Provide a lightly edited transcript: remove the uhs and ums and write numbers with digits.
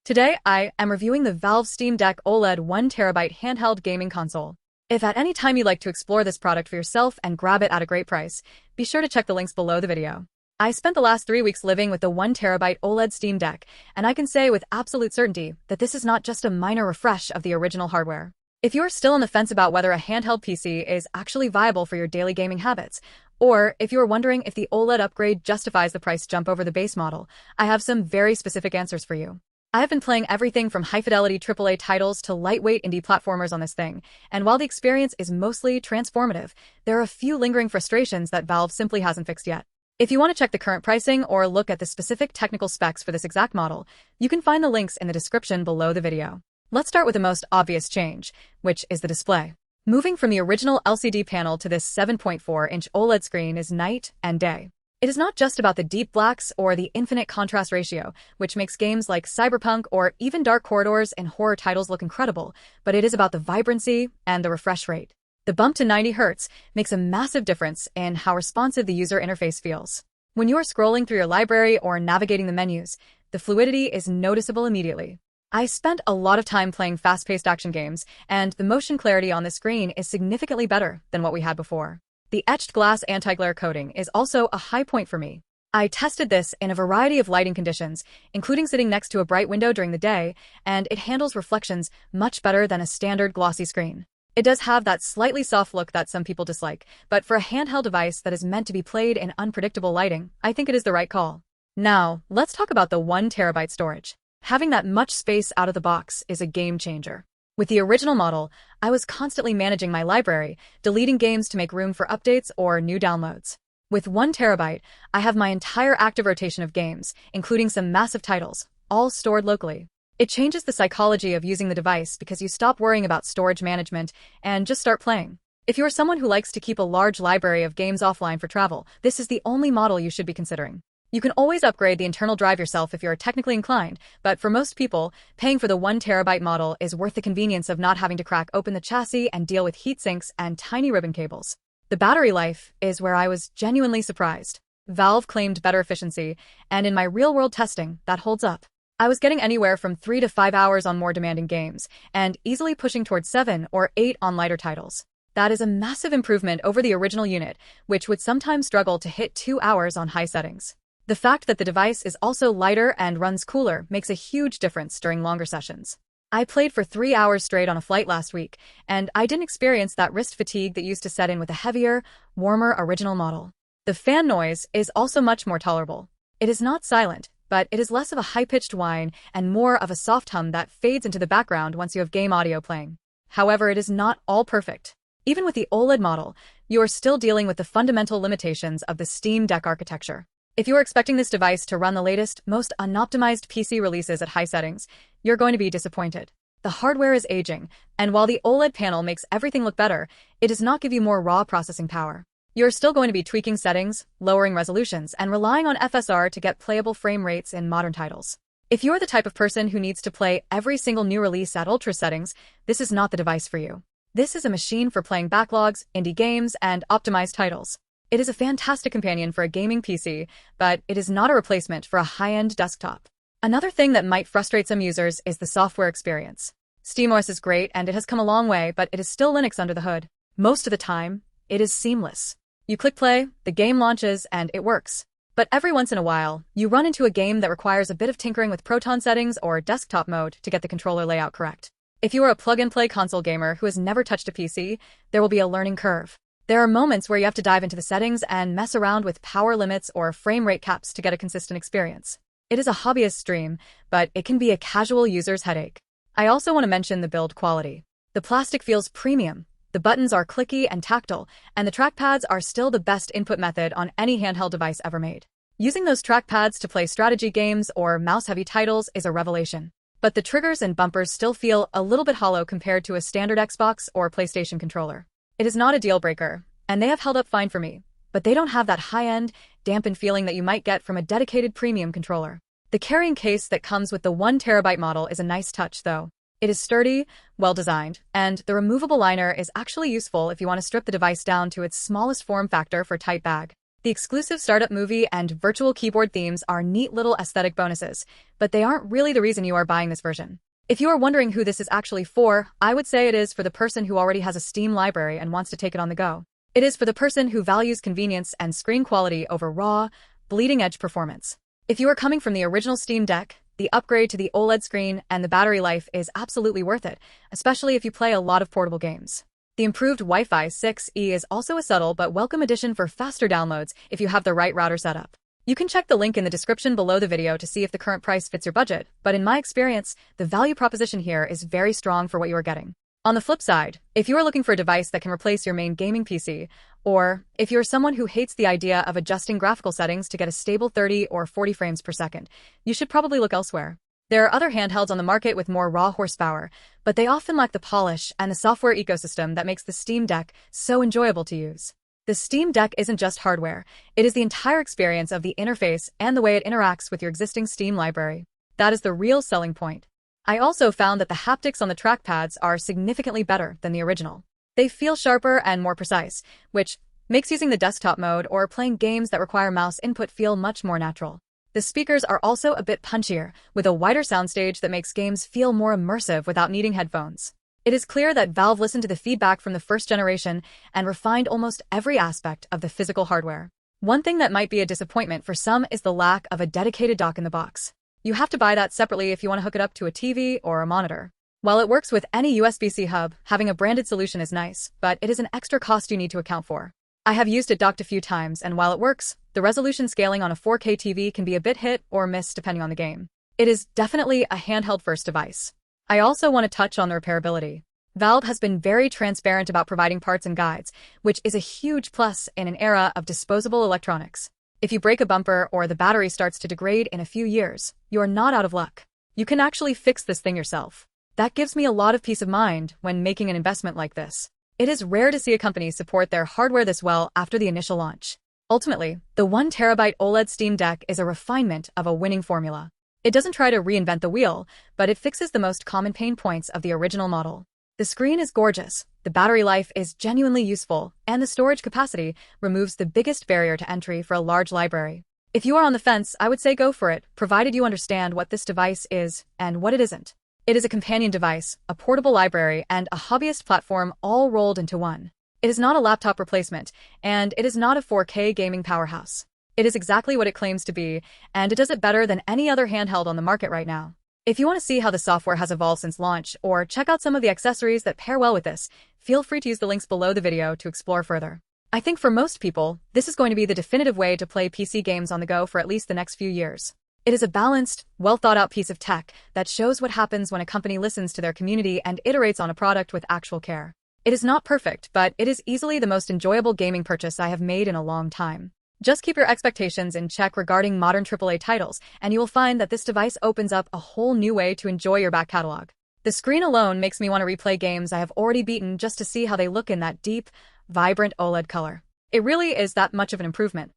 Today, I am reviewing the Valve Steam Deck OLED 1TB handheld gaming console. If at any time you'd like to explore this product for yourself and grab it at a great price, be sure to check the links below the video. I spent the last 3 weeks living with the 1TB OLED Steam Deck, and I can say with absolute certainty that this is not just a minor refresh of the original hardware. If you're still on the fence about whether a handheld PC is actually viable for your daily gaming habits, or if you're wondering if the OLED upgrade justifies the price jump over the base model, I have some very specific answers for you. I have been playing everything from high-fidelity AAA titles to lightweight indie platformers on this thing, and while the experience is mostly transformative, there are a few lingering frustrations that Valve simply hasn't fixed yet. If you want to check the current pricing or look at the specific technical specs for this exact model, you can find the links in the description below the video. Let's start with the most obvious change, which is the display. Moving from the original LCD panel to this 7.4-inch OLED screen is night and day. It is not just about the deep blacks or the infinite contrast ratio, which makes games like Cyberpunk or even Dark Corridors and horror titles look incredible, but it is about the vibrancy and the refresh rate. The bump to 90 Hz makes a massive difference in how responsive the user interface feels. When you are scrolling through your library or navigating the menus, the fluidity is noticeable immediately. I spent a lot of time playing fast-paced action games, and the motion clarity on the screen is significantly better than what we had before. The etched glass anti-glare coating is also a high point for me. I tested this in a variety of lighting conditions, including sitting next to a bright window during the day, and it handles reflections much better than a standard glossy screen. It does have that slightly soft look that some people dislike, but for a handheld device that is meant to be played in unpredictable lighting, I think it is the right call. Now, let's talk about the 1TB storage. Having that much space out of the box is a game changer. With the original model, I was constantly managing my library, deleting games to make room for updates or new downloads. With 1TB, I have my entire active rotation of games, including some massive titles, all stored locally. It changes the psychology of using the device because you stop worrying about storage management and just start playing. If you're someone who likes to keep a large library of games offline for travel, this is the only model you should be considering. You can always upgrade the internal drive yourself if you're technically inclined, but for most people, paying for the 1TB model is worth the convenience of not having to crack open the chassis and deal with heat sinks and tiny ribbon cables. The battery life is where I was genuinely surprised. Valve claimed better efficiency, and in my real-world testing, that holds up. I was getting anywhere from 3 to 5 hours on more demanding games, and easily pushing towards 7 or 8 on lighter titles. That is a massive improvement over the original unit, which would sometimes struggle to hit 2 hours on high settings. The fact that the device is also lighter and runs cooler makes a huge difference during longer sessions. I played for 3 hours straight on a flight last week, and I didn't experience that wrist fatigue that used to set in with a heavier, warmer original model. The fan noise is also much more tolerable. It is not silent, but it is less of a high-pitched whine and more of a soft hum that fades into the background once you have game audio playing. However, it is not all perfect. Even with the OLED model, you are still dealing with the fundamental limitations of the Steam Deck architecture. If you are expecting this device to run the latest, most unoptimized PC releases at high settings, you're going to be disappointed. The hardware is aging, and while the OLED panel makes everything look better, it does not give you more raw processing power. You're still going to be tweaking settings, lowering resolutions, and relying on FSR to get playable frame rates in modern titles. If you're the type of person who needs to play every single new release at ultra settings, this is not the device for you. This is a machine for playing backlogs, indie games, and optimized titles. It is a fantastic companion for a gaming PC, but it is not a replacement for a high-end desktop. Another thing that might frustrate some users is the software experience. SteamOS is great and it has come a long way, but it is still Linux under the hood. Most of the time, it is seamless. You click play, the game launches, and it works. But every once in a while, you run into a game that requires a bit of tinkering with Proton settings or desktop mode to get the controller layout correct. If you are a plug-and-play console gamer who has never touched a PC, there will be a learning curve. There are moments where you have to dive into the settings and mess around with power limits or frame rate caps to get a consistent experience. It is a hobbyist's dream, but it can be a casual user's headache. I also want to mention the build quality. The plastic feels premium, the buttons are clicky and tactile, and the trackpads are still the best input method on any handheld device ever made. Using those trackpads to play strategy games or mouse-heavy titles is a revelation. But the triggers and bumpers still feel a little bit hollow compared to a standard Xbox or PlayStation controller. It is not a deal breaker, and they have held up fine for me, but they don't have that high-end, dampened feeling that you might get from a dedicated premium controller. The carrying case that comes with the 1TB model is a nice touch, though. It is sturdy, well-designed, and the removable liner is actually useful if you want to strip the device down to its smallest form factor for tight bag. The exclusive startup movie and virtual keyboard themes are neat little aesthetic bonuses, but they aren't really the reason you are buying this version. If you are wondering who this is actually for, I would say it is for the person who already has a Steam library and wants to take it on the go. It is for the person who values convenience and screen quality over raw, bleeding-edge performance. If you are coming from the original Steam Deck, the upgrade to the OLED screen and the battery life is absolutely worth it, especially if you play a lot of portable games. The improved Wi-Fi 6E is also a subtle but welcome addition for faster downloads if you have the right router setup. You can check the link in the description below the video to see if the current price fits your budget, but in my experience, the value proposition here is very strong for what you are getting. On the flip side, if you are looking for a device that can replace your main gaming PC, or if you're someone who hates the idea of adjusting graphical settings to get a stable 30 or 40 frames per second, you should probably look elsewhere. There are other handhelds on the market with more raw horsepower, but they often lack the polish and the software ecosystem that makes the Steam Deck so enjoyable to use. The Steam Deck isn't just hardware, it is the entire experience of the interface and the way it interacts with your existing Steam library. That is the real selling point. I also found that the haptics on the trackpads are significantly better than the original. They feel sharper and more precise, which makes using the desktop mode or playing games that require mouse input feel much more natural. The speakers are also a bit punchier, with a wider soundstage that makes games feel more immersive without needing headphones. It is clear that Valve listened to the feedback from the first generation and refined almost every aspect of the physical hardware. One thing that might be a disappointment for some is the lack of a dedicated dock in the box. You have to buy that separately if you want to hook it up to a TV or a monitor. While it works with any USB-C hub, having a branded solution is nice, but it is an extra cost you need to account for. I have used it docked a few times, and while it works, the resolution scaling on a 4K TV can be a bit hit or miss depending on the game. It is definitely a handheld-first device. I also want to touch on the repairability. Valve has been very transparent about providing parts and guides, which is a huge plus in an era of disposable electronics. If you break a bumper or the battery starts to degrade in a few years, you are not out of luck. You can actually fix this thing yourself. That gives me a lot of peace of mind when making an investment like this. It is rare to see a company support their hardware this well after the initial launch. Ultimately, the 1TB OLED Steam Deck is a refinement of a winning formula. It doesn't try to reinvent the wheel, but it fixes the most common pain points of the original model. The screen is gorgeous, the battery life is genuinely useful, and the storage capacity removes the biggest barrier to entry for a large library. If you are on the fence, I would say go for it, provided you understand what this device is and what it isn't. It is a companion device, a portable library, and a hobbyist platform all rolled into one. It is not a laptop replacement, and it is not a 4K gaming powerhouse. It is exactly what it claims to be, and it does it better than any other handheld on the market right now. If you want to see how the software has evolved since launch, or check out some of the accessories that pair well with this, feel free to use the links below the video to explore further. I think for most people, this is going to be the definitive way to play PC games on the go for at least the next few years. It is a balanced, well-thought-out piece of tech that shows what happens when a company listens to their community and iterates on a product with actual care. It is not perfect, but it is easily the most enjoyable gaming purchase I have made in a long time. Just keep your expectations in check regarding modern AAA titles, and you will find that this device opens up a whole new way to enjoy your back catalog. The screen alone makes me want to replay games I have already beaten just to see how they look in that deep, vibrant OLED color. It really is that much of an improvement.